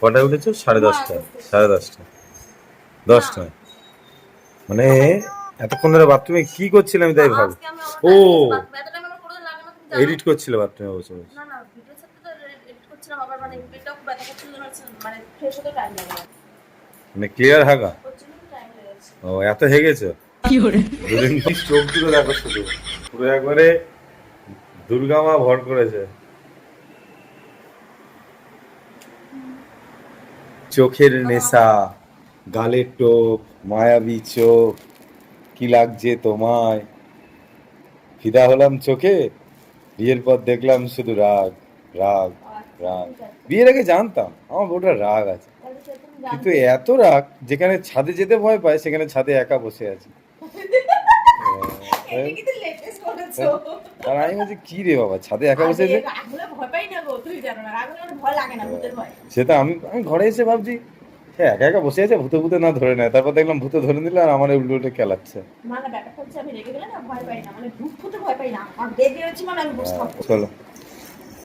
কটায় উঠেছো? 10:30। 10:30, 10টা। মানে এতক্ষণ ধরে বাথরুমে কি করছিলাম আমি তাই ভাবি। ও এডিট করছিল বাথরুমে বসে বসে। মানে ক্লিয়ার হাগা? ও এত হেগেছো? দুদিন চোখ দুটো দেখো শুধু, পুরো একবারে দুর্গা মা ভর করেছে। চোখের নেশা, গালের টোপ, মায়াবী চোখ, কি লাগছে তোমায়, ফিদা হলাম চোখে, বিয়ের পর দেখলাম শুধু রাগ, রাগ, রাগ। বিয়ের আগে জানতাম আমার বউটার রাগ আছে, কিন্তু এত রাগ যেখানে ছাদে যেতে ভয় পায় সেখানে ছাদে একা বসে আছে। আর আমি বলছি কি রে বাবা, ছাদে একা বসে আছে। সেটা আমি আমি ঘরে এসে ভাবছি সে একা একা বসে আছে, ভূতে ভূতে না ধরে নেয়। তারপর দেখলাম ভূতে ধরে নিল আর আমার উল্টো উল্টে খেলাচ্ছে। চলো।